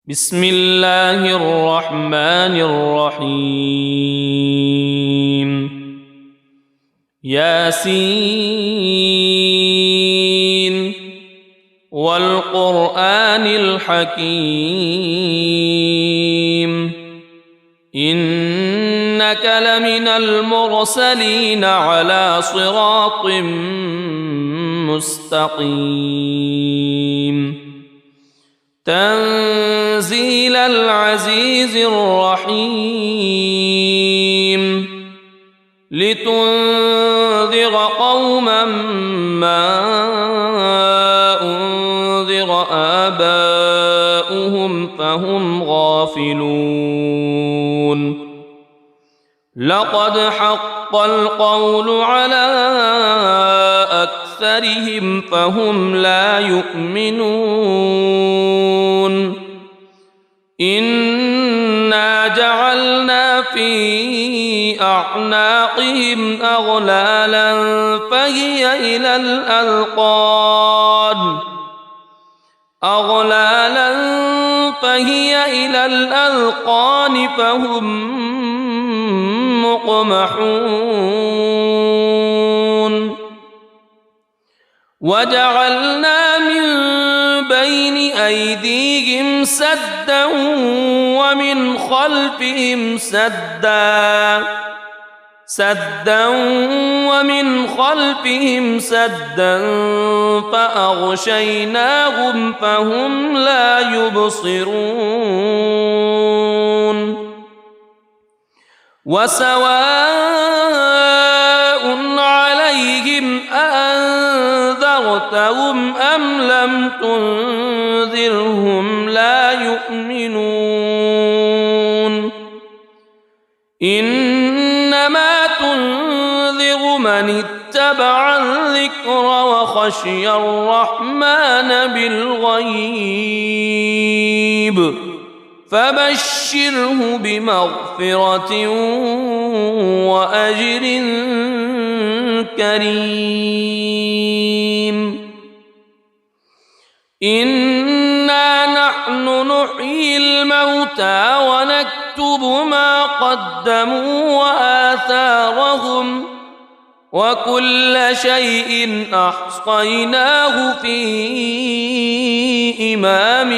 بسم الله الرحمن الرحيم ياسين والقرآن الحكيم إنك لمن المرسلين على صراط مستقيم تنزيل العزيز الرحيم لتنذر قوما ما أنذر آباؤهم فهم غافلون لقد حق القول على أكثرهم فهم لا يؤمنون إنا جعلنا في أعناقهم أغلالا فهي إلى الأذقان فهم مقمحون وجعلنا من بين أيديهم سدا ومن خلفهم سدا فأغشيناهم فهم لا يبصرون وسواء عليهم أأنذرتهم أم لم تنذرهم لا يؤمنون إنما تنذر من اتبع الذكر وخشي الرحمن بالغيب فبشره بمغفرة وأجر كريم إنا نحن نحيي الموتى ونكتب ما قدموا وآثارهم وكل شيء أحصيناه في إمام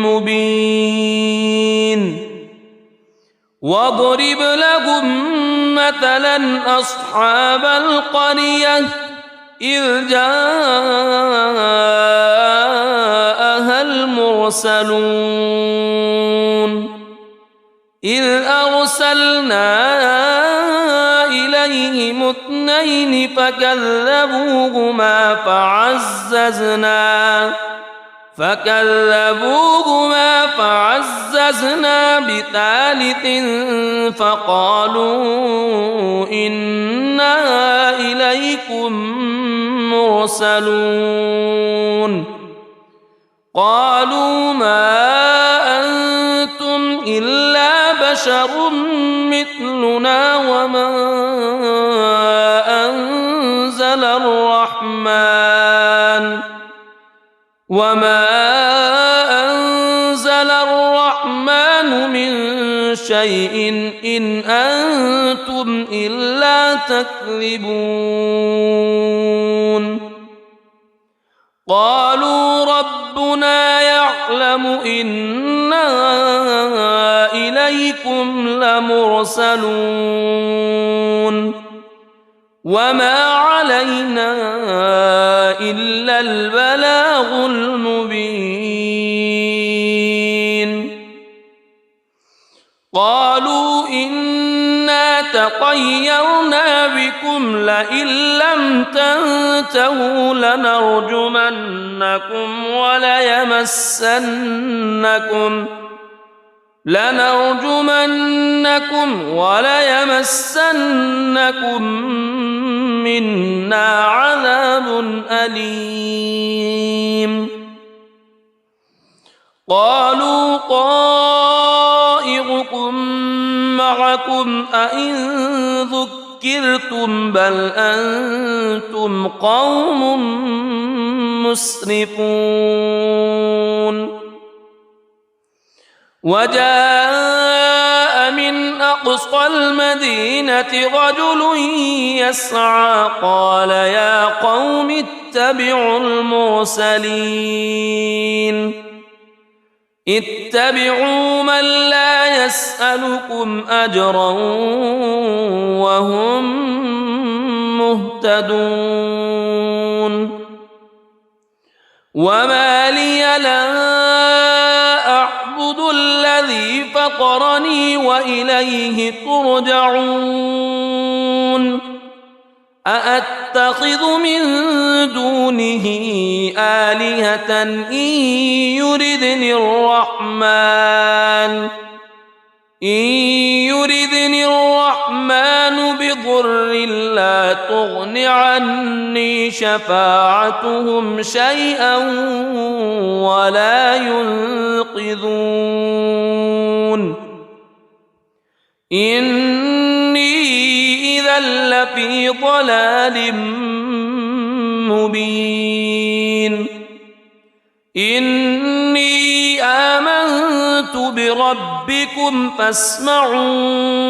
مبين واضرب لهم مثلا أصحاب القرية إذ جاءها المرسلون إذ أرسلنا إليهم اثنين فكذبوهما فعززنا بثالث فقالوا إنا إليكم مرسلون قالوا ما أنتم إلا بشر مثلنا وما أنزل الرحمن من شيء إن أنتم إلا تكذبون قالوا ربنا يعلم إنا إليكم لمرسلون وما علينا إلا البلاغ المبين قالوا إنا تطيرنا بكم لئن لم تنتهوا لنرجمنكم وليمسنكم منا عذاب أليم قالوا طائركم معكم أئن ذكرتم بل أنتم قوم مسرفون وجاء من أقصى المدينة رجل يسعى قال يا قوم اتبعوا المرسلين اتبعوا من لا يسألكم أجرا وهم مهتدون وما لي لا أعبد الذي فطرني وإليه ترجعون أأتخذ من دونه آلهة إن يردني الرحمن بضر لا تغن عني شفاعتهم شيئا ولا ينقذون إني إذا لفي ضلال مبين إني آمنت بربكم فاسمعون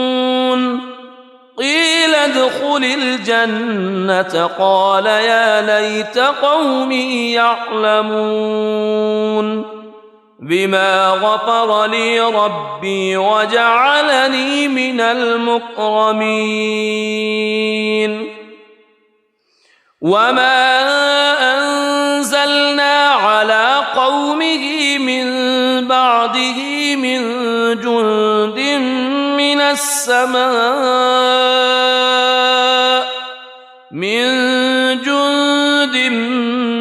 قيل ادخل الجنة قال يا ليت قومي يعلمون بما غفر لي ربي وجعلني من المكرمين وما أنزلنا على قومه من بعده من جند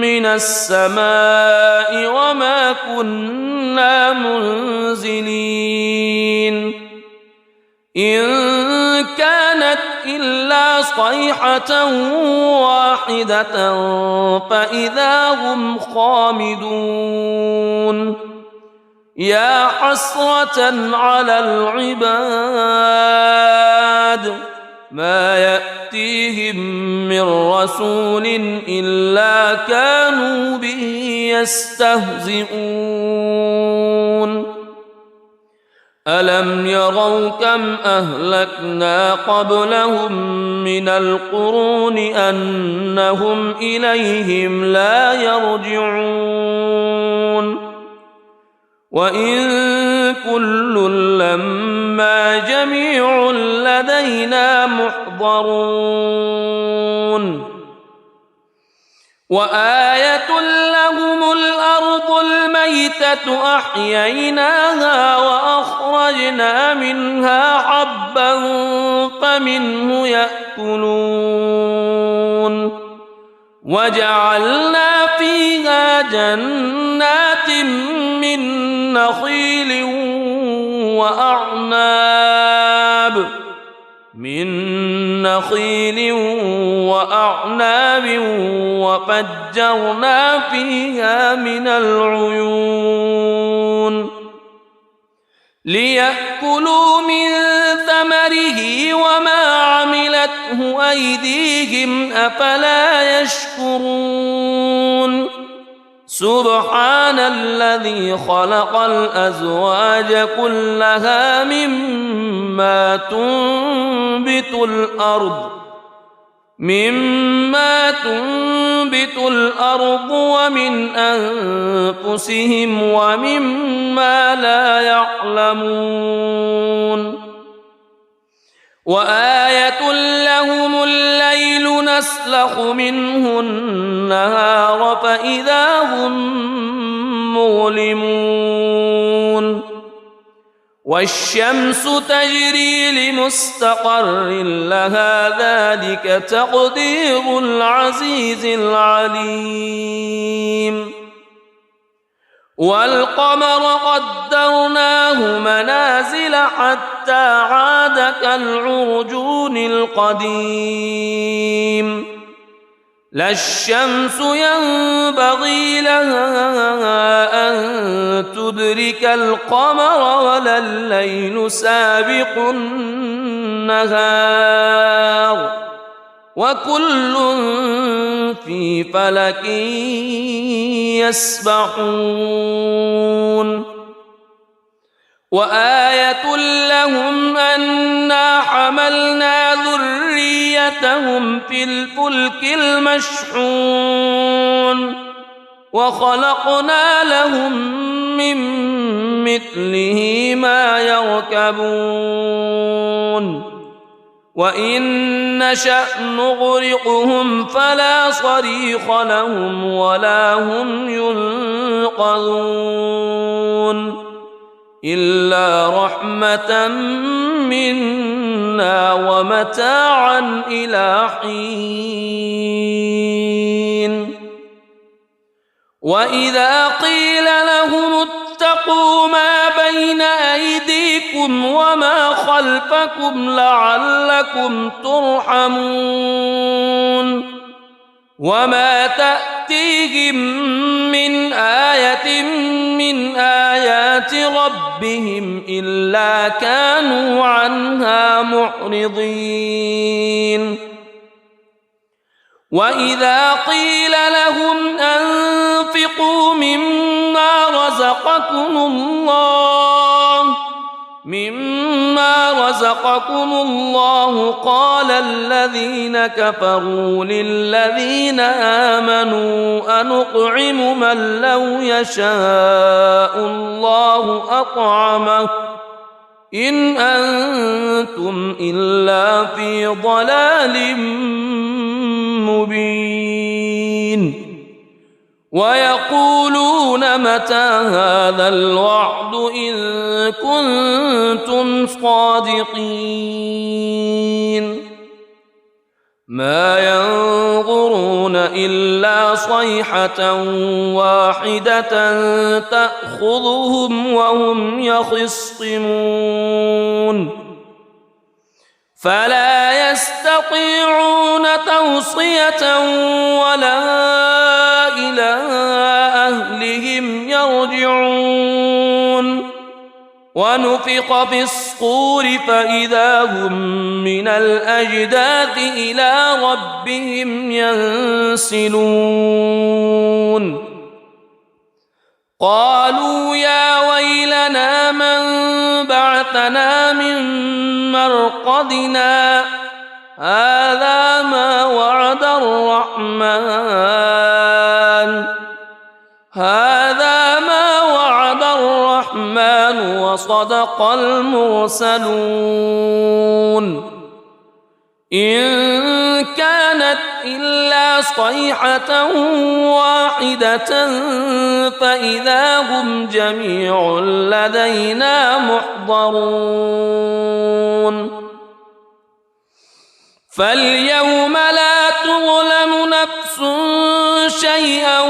من السماء وما كنا منزلين إن كانت إلا صيحة واحدة فإذا هم خامدون يا حسرة على العباد ما يأتيهم من رسول إلا كانوا به يستهزئون ألم يروا كم أهلكنا قبلهم من القرون أنهم إليهم لا يرجعون وإن كل لما جميع لدينا محضرون وآية لهم الأرض الميتة أحييناها وأخرجنا منها حبا فمنه يأكلون وجعلنا فيها جنات من نخيل وأعناب وفجرنا فيها من العيون ليأكلوا من ثمره وما عملته أيديهم أفلا يشكرون سبحان الذي خلق الأزواج كلها مما تنبت الأرض ومن أنفسهم ومما لا يعلمون وآية لهم الليل نسلخ منه النهار فإذا هم مظلمون والشمس تجري لمستقر لها ذلك تقدير العزيز العليم والقمر قدرناه منازل حتى عاد كالعرجون القديم لا الشمس ينبغي لها أن تدرك القمر ولا الليل سابق النهار وكل في فلك يسبحون وآية لهم أنا حملنا ذريتهم في الفلك المشحون وخلقنا لهم من مثله ما يركبون وإن نشأ نغرقهم فلا صريخ لهم ولا هم ينقذون إلا رحمة منا ومتاعا إلى حين وإذا قيل لهم اتقوا ما بين أيديكم وما خلفكم لعلكم ترحمون وما تأتيهم من آية من آيات ربهم إلا كانوا عنها معرضين وإذا قيل لهم أنفقوا مما رزقكم الله قال الذين كفروا للذين آمنوا أنطعم من لو يشاء الله أطعمه إن أنتم إلا في ضلال مبين ويقولون متى هذا الوعد إن كنتم صادقين ما ينظرون إلا صيحة واحدة تأخذهم وهم يخصمون فلا يستطيعون توصية ولا إلى أهلهم يرجعون ونفخ في الصور فإذا هم من الأجداث إلى ربهم ينسلون قالوا يا ويلنا من بعثنا من مرقدنا هذا ما وعد الرحمن وصدق المرسلون إن كانت إلا صيحة واحدة فإذا هم جميع لدينا محضرون فاليوم لا تظلم نفس شيئا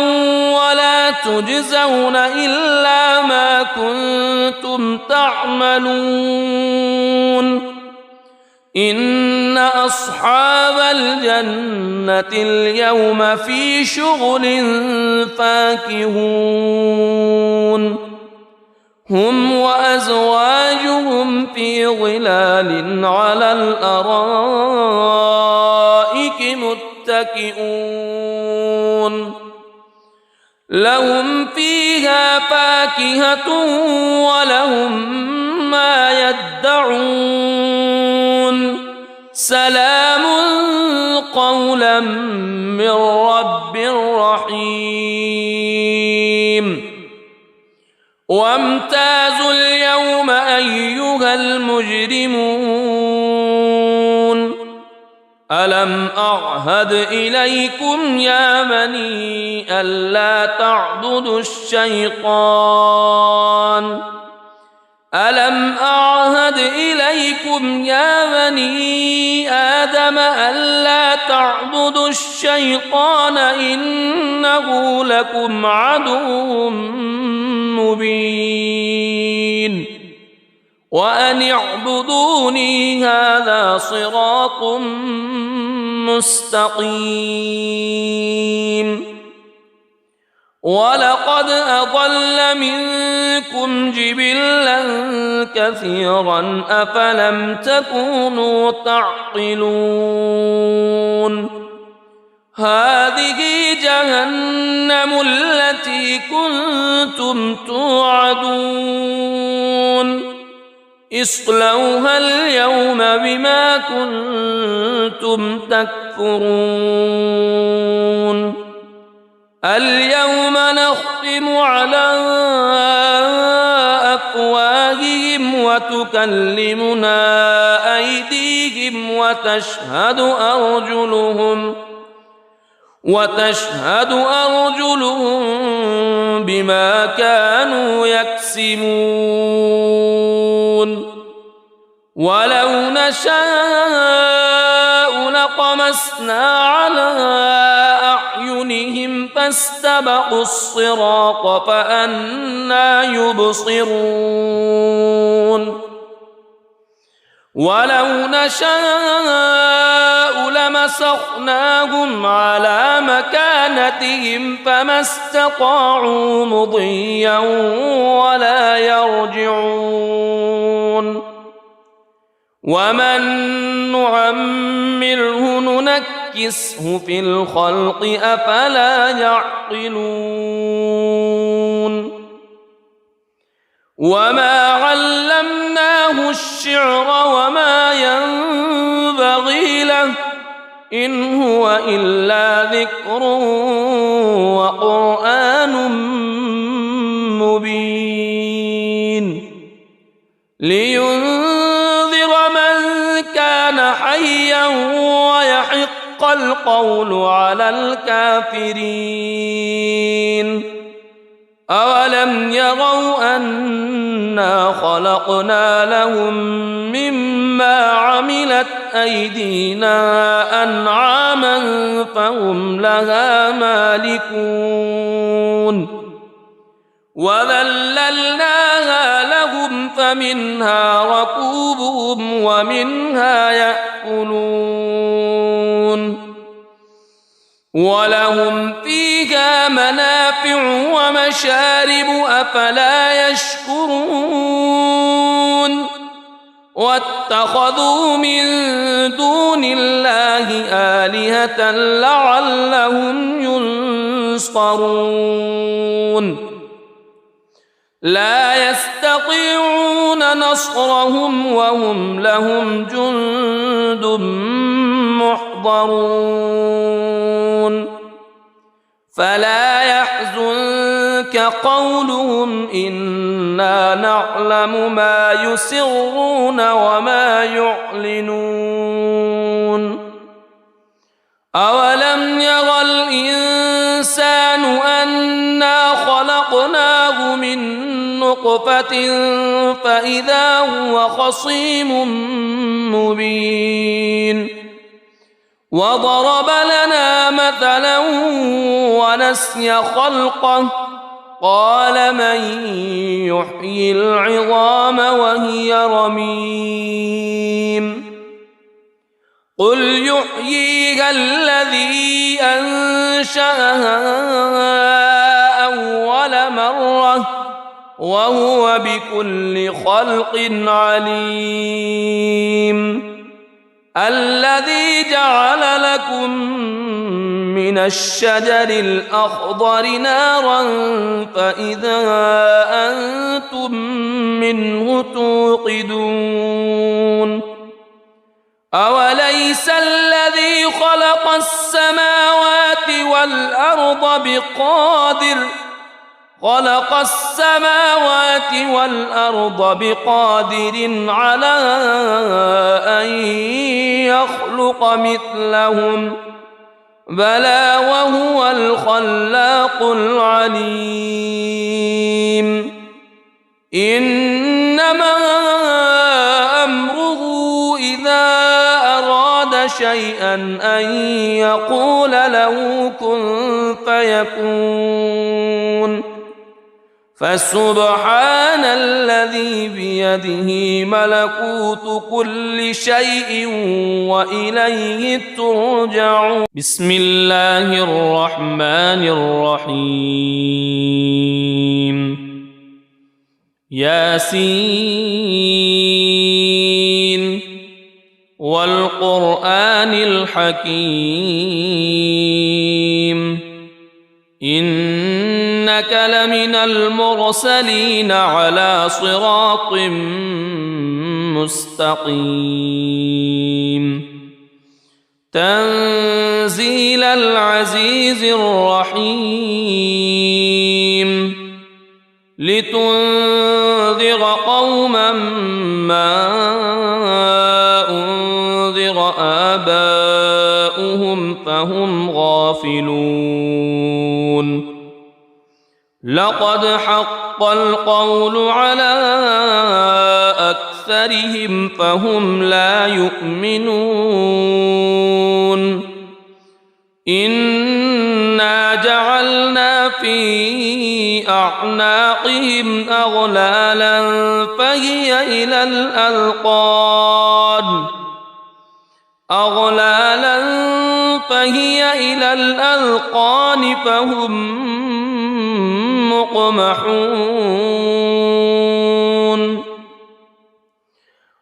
ولا تجزون إلا ما كنتم تعملون إن أصحاب الجنة اليوم في شغل فاكهون هم وأزواجهم في ظلال على الأرائك متكئون لهم فيها فاكهة ولهم ما يدعون سلام قولا من رب رحيم وامتازوا اليوم أيها المجرمون ألم أعهد إليكم يا بني ألا تعبدوا الشيطان ألم أعهد إليكم يا بني آدم ألا تعبدوا الشيطان إنه لكم عدو مبين وأن اعبدوني هذا صراط مستقيم ولقد أضل منكم جبلا كثيرا أفلم تكونوا تعقلون هذه جهنم التي كنتم توعدون اصلوها اليوم بما كنتم تكفرون اليوم نختم على أفواههم وتكلمنا أيديهم وتشهد أرجلهم بما كانوا يكسبون ولو نشاء لطمسنا على أعينهم فاستبقوا الصراط فأنى يبصرون ولو نشاء لمسخناهم على مكانتهم فما استطاعوا مضيا ولا يرجعون ومن نعمره ننكسه في الخلق أفلا يعقلون وما علمناه الشعر وما ينبغي له إن هو إلا ذكر وقرآن مبين لينذر من كان حيا ويحق القول على الكافرين أولم يروا أنا خلقنا لهم مما عملت أيدينا أنعاما فهم لها مالكون وذللناها لهم فمنها ركوبهم ومنها يأكلون ولهم فيها منافع ومشارب أفلا يشكرون واتخذوا من دون الله آلهة لعلهم ينصرون لا يستطيعون نصرهم وهم لهم جند محضرون فلا يحزنك قولهم إنا نعلم ما يسرون وما يعلنون أولم ير الإنسان أنا خلقناه من نطفة فإذا هو خصيم مبين وضرب لنا مثلا ونسي خلقه قال من يحيي العظام وهي رميم قل يحييها الذي أنشأها أول مرة وهو بكل خلق عليم الذي جعل لكم من الشجر الأخضر نارا فإذا أنتم منه توقدون أوليس الذي خلق السماوات والأرض بقادر على أن يخلق مثلهم بلى وهو الخلاق العليم إنما أمره إذا أراد شيئا أن يقول له كن فيكون فسبحان الذي بيده ملكوت كل شيء وإليه ترجعون بسم الله الرحمن الرحيم ياسين والقرآن الحكيم إنك لمن المرسلين على صراط مستقيم تنزيل العزيز الرحيم لتنذر قوما ما أنذر آباؤهم فهم غافلون لقد حق القول على أكثرهم فهم لا يؤمنون إنا جعلنا في أعناقهم أغلالا فهي إلى الأذقان فهم مقمحون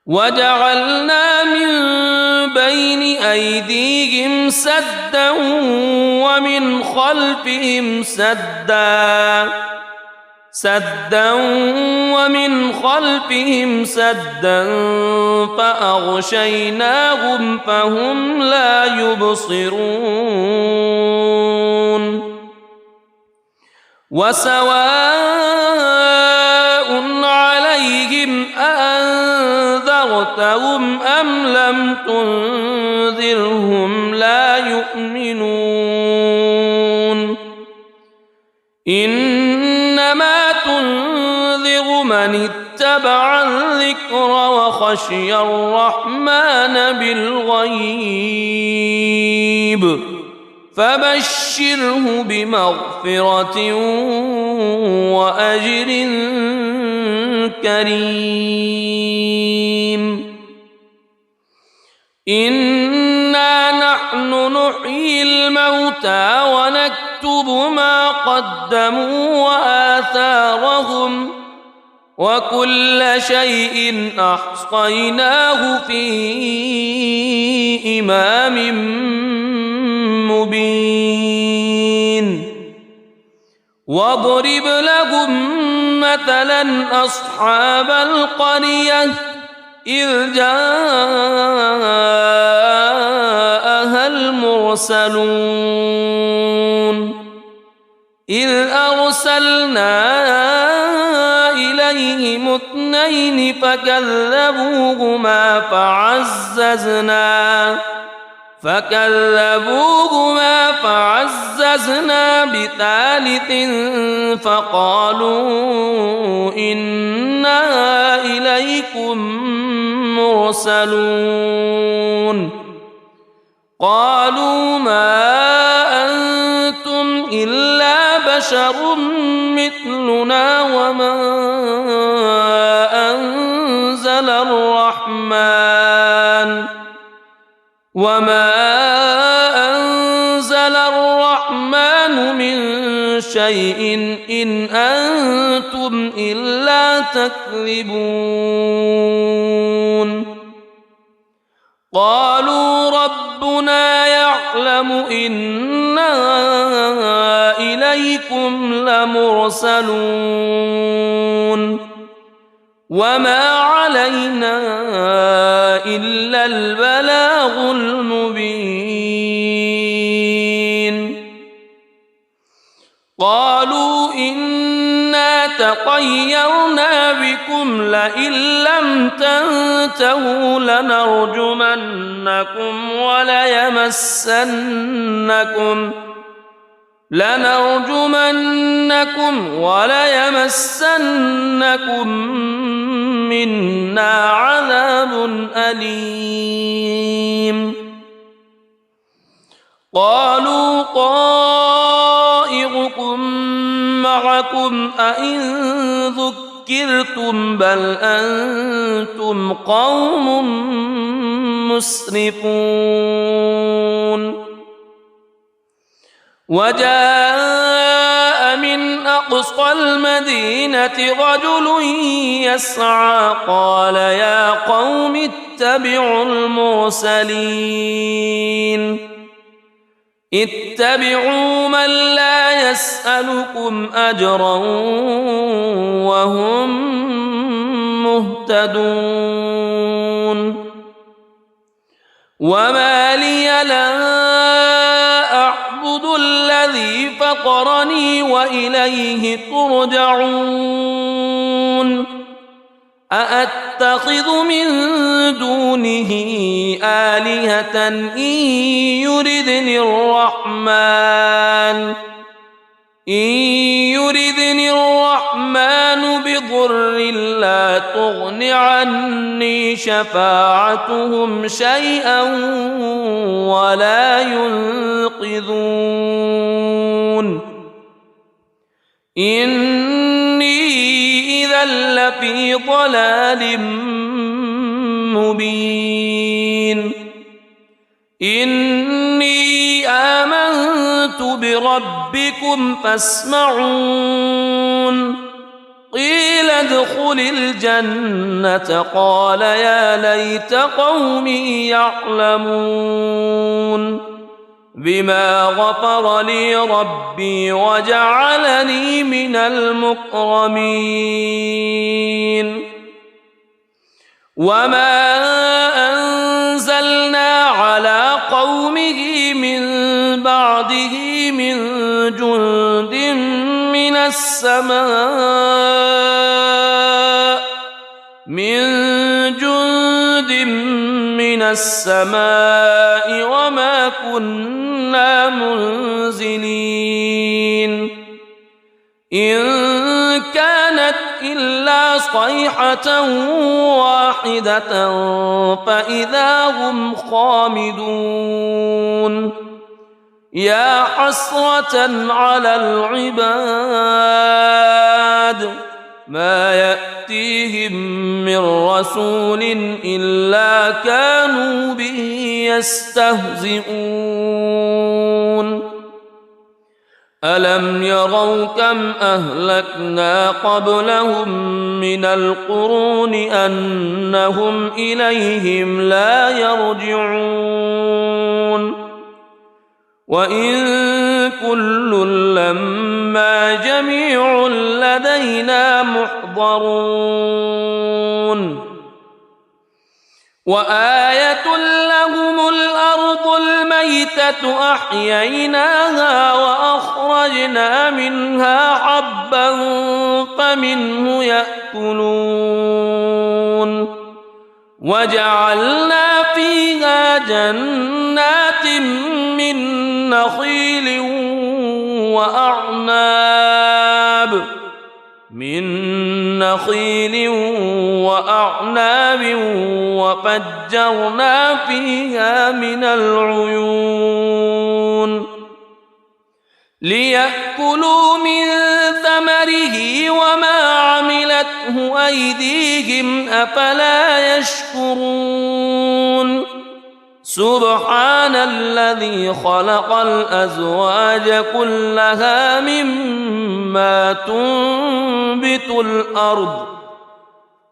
وجعلنا من بين أيديهم سدا ومن خلفهم سدا فأغشيناهم فهم لا يبصرون وسواء عليهم أأنذرتهم أم لم تنذرهم لا يؤمنون إنما تنذر من اتبع الذكر وخشي الرحمن بالغيب فبشره بمغفرة وأجر كريم إنا نحن نحيي الموتى ونكتب ما قدموا وآثارهم وكل شيء أحصيناه في إمام مبين واضرب لهم مثلا أصحاب القرية إذ جاءها المرسلون إذ أرسلنا إليهم اثنين فكذبوهما فعززنا بثالث فقالوا إنا إليكم مرسلون قالوا ما أنتم إلا بشر مثلنا وما أنزل الرحمن من شيء إن أنتم إلا تكذبون قالوا ربنا يعلم إنا إليكم لمرسلون وما علينا إلا البلاغ المبين قالوا إنا تطيرنا بكم لئن لم تنتهوا لنرجمنكم وليمسنكم منا عذاب أليم قالوا طائركم معكم أئن ذكرتم بل أنتم قوم مسرفون وجاء من أقصى المدينة رجل يسعى قال يا قوم اتبعوا من لا يسألكم أجرا وهم مهتدون وما لي لا أعبد الذي فطرني وإليه ترجعون أأتخذ من دونه آلهة إن يردني الرحمن بضر لا تغن عني شفاعتهم شيئا ولا ينقذون إني إذا لفي ضلال مبين إني آمنت بربكم فاسمعون قيل ادخل الجنة قال يا ليت قومي يعلمون بما غفر لي ربي وجعلني من المكرمين وما أنزلنا على قومه من بعده من جند من السماء وما كنا منزلين إن كانت إلا صيحة واحدة فإذا هم خامدون يا حسرة على العباد ما يأتيهم من رسول إلا كانوا به يستهزئون ألم يروا كم أهلكنا قبلهم من القرون أنهم إليهم لا يرجعون وإن كل لما جميع لدينا محضرون وآية لهم الأرض الميتة أحييناها وأخرجنا منها حبا فمنه يأكلون وجعلنا فيها جنات من نخيل وأعناب وفجرنا فيها من العيون ليأكلوا من ثمره وما عملته أيديهم أفلا يشكرون سبحان الذي خلق الأزواج كلها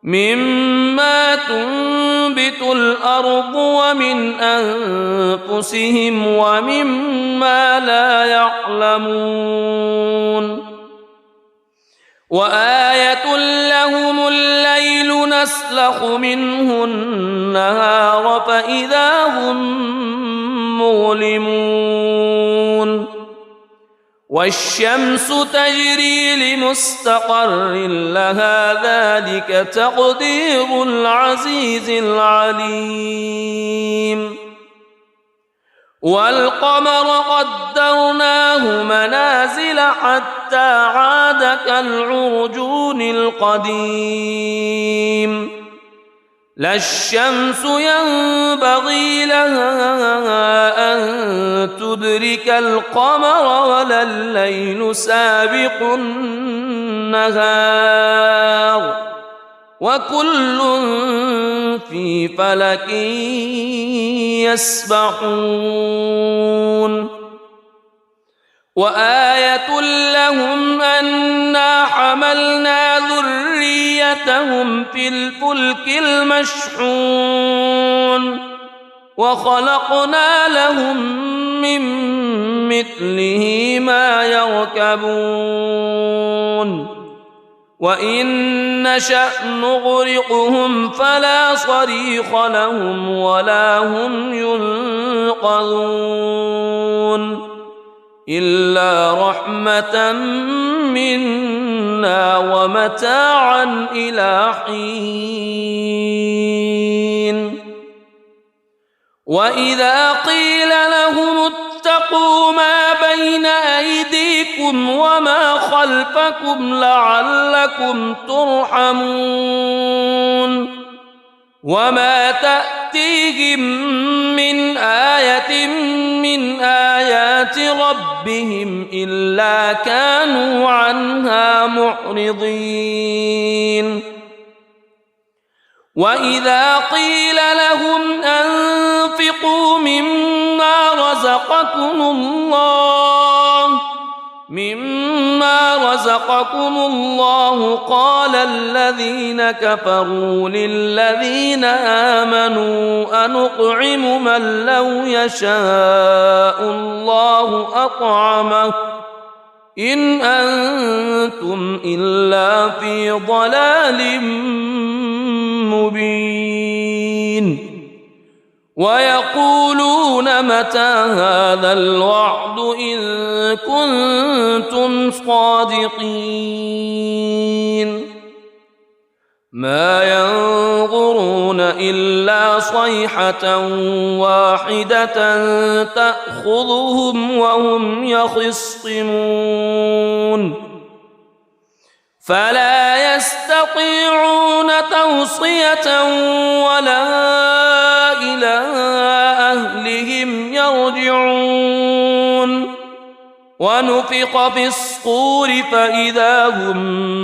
مما تنبت الأرض ومن أنفسهم ومما لا يعلمون وآية لهم الليل نسلخ منه النهار فإذا هم مظلمون والشمس تجري لمستقر لها ذلك تقدير العزيز العليم والقمر قدرناه منازل حتى عاد كالعرجون القديم لا الشمس ينبغي لها أن تدرك القمر ولا الليل سابق النهار وكل في فلك يسبحون وآية لهم أنا حملنا ذريتهم في الفلك المشحون وخلقنا لهم من مثله ما يركبون وإن نشأ نغرقهم فلا صريخ لهم ولا هم ينقذون إلا رحمة منا ومتاعا إلى حين وإذا قيل لهم اتقوا ما بين أيديكم وما خلفكم لعلكم ترحمون وما تأتيهم من آية من آيات ربهم إلا كانوا عنها معرضين وإذا قيل لهم أنفقوا مما رزقكم الله قال الذين كفروا للذين آمنوا أنطعم من لو يشاء الله أطعمه إن أنتم إلا في ضلال مبين ويقولون متى هذا الوعد إن كنتم صادقين ما ينظرون إلا صيحة واحدة تأخذهم وهم يخصمون فلا يستطيعون توصية ولا إلى أهلهم يرجعون ونفخ في الصور فإذا هم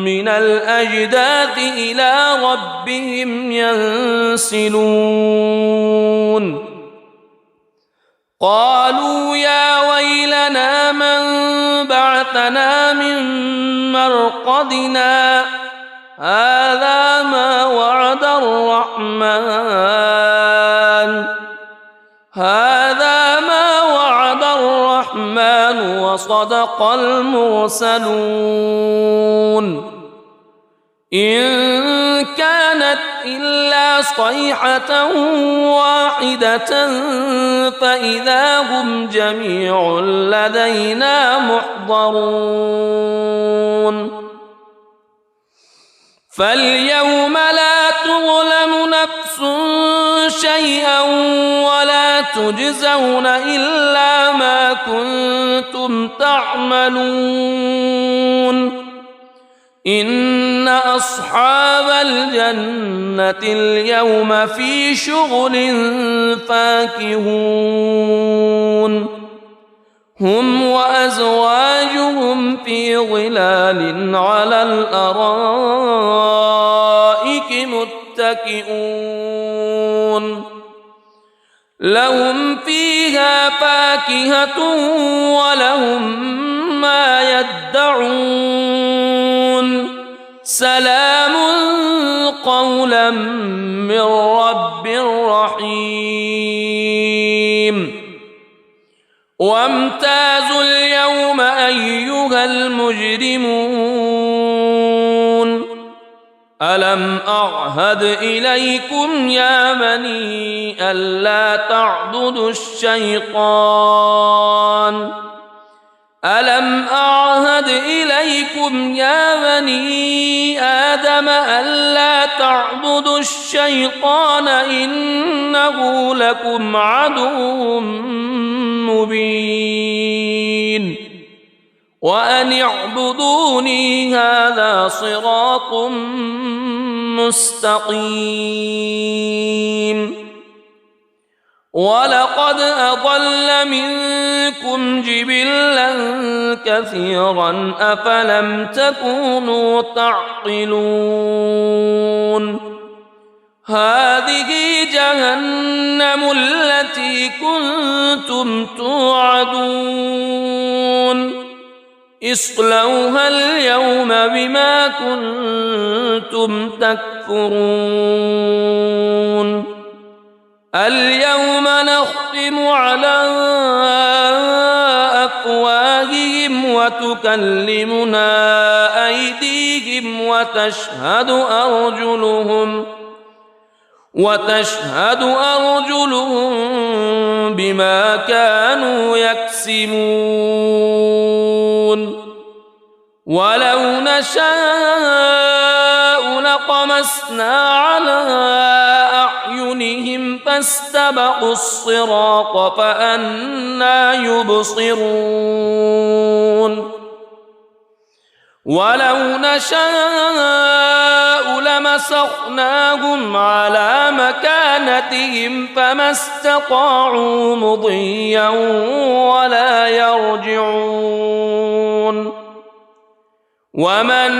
من الأجداث إلى ربهم ينسلون قالوا يا ويلنا من بعثنا من مرقدنا هذا ما وعد الرحمن وصدق المرسلون إن كانت إلا صيحة واحدة فإذا هم جميع لدينا محضرون فاليوم لا تظلم نفس شيئا ولا تجزون إلا ما كنتم تعملون إن أصحاب الجنة اليوم في شغل فاكهون هم وأزواجهم في ظلال على الأرائك متكئون لهم فيها فاكهة ولهم ما يدعون سلام قولا من رب رحيم وامتازوا اليوم أيها المجرمون ألم أعهد إليكم يا بني ألا تعبدوا الشيطان ألم أعهد إليكم يا بني آدم ألا تعبدوا الشيطان إنه لكم عدو مبين وأن اعبدوني هذا صراط مستقيم ولقد أضل منكم جبلا كثيرا أفلم تكونوا تعقلون هذه جهنم التي كنتم توعدون اصلوها اليوم بما كنتم تكفرون اليوم نختم على أفواههم وتكلمنا أيديهم وتشهد أرجلهم بما كانوا يكسبون ولو نشاء لطمسنا على أعينهم فاستبقوا الصراط فأنى يبصرون ولو نشاء لمسخناهم على مكانتهم فما استطاعوا مضيا ولا يرجعون ومن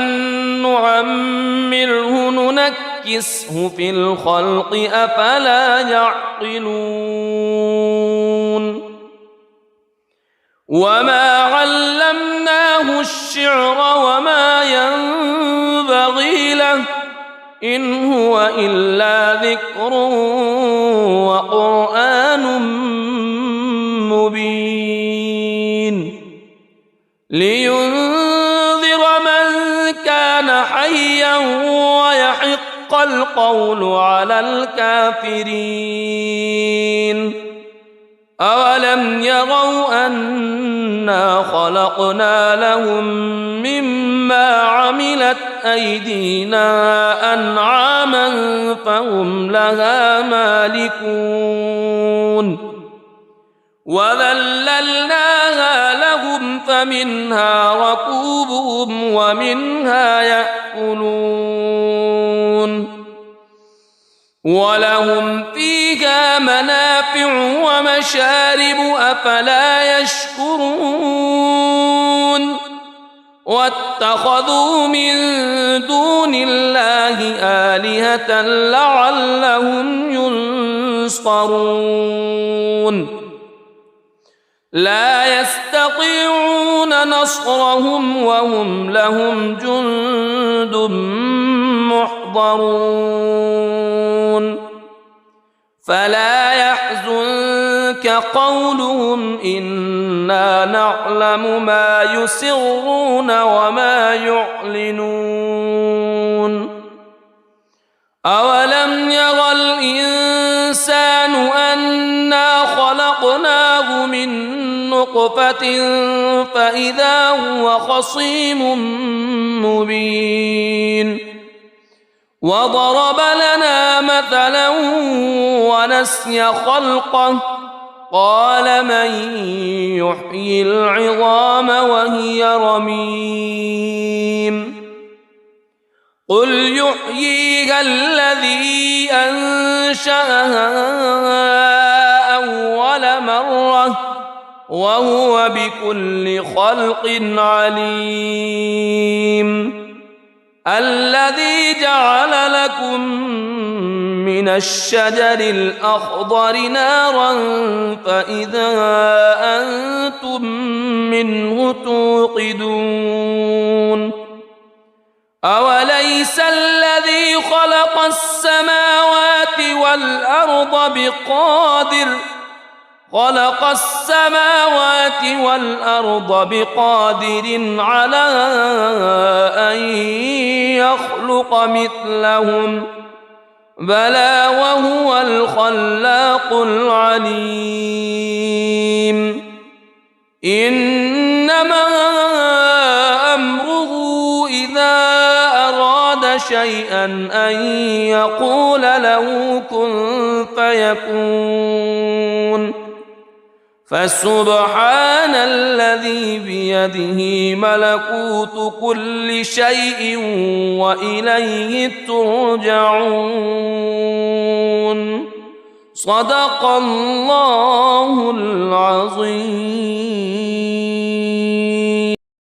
نعمره ننكسه في الخلق أفلا يعقلون وما علمناه الشعر وما ينبغي له إن هو إلا ذكر وقرآن مبين لينذر من كان حيا ويحق القول على الكافرين أولم يروا أنا خلقنا لهم مما عملت أيدينا أنعاما فهم لها مالكون وذللناها لهم فمنها ركوبهم ومنها يأكلون ولهم فيها منافع ومشارب أفلا يشكرون واتخذوا من دون الله آلهة لعلهم ينصرون لا يستطيعون نصرهم وهم لهم جند محضرون فلا يحزنك قولهم إنا نعلم ما يسرون وما يعلنون أولم ير الإنسان أنا خلقناه من نطفة فإذا هو خصيم مبين وضرب لنا مثلا ونسي خلقه قال من يحيي العظام وهي رميم قل يحييها الذي أنشأها أول مرة وهو بكل خلق عليم الذي جعل لكم من الشجر الأخضر نارا فإذا أنتم منه توقدون أوليس الذي خلق السماوات والأرض بقادر على أن يخلق مثلهم بلى وهو الخلاق العليم إنما أمره إذا أراد شيئا أن يقول له كن فيكون فسبحان الذي بيده ملكوت كل شيء وإليه ترجعون صدق الله العظيم.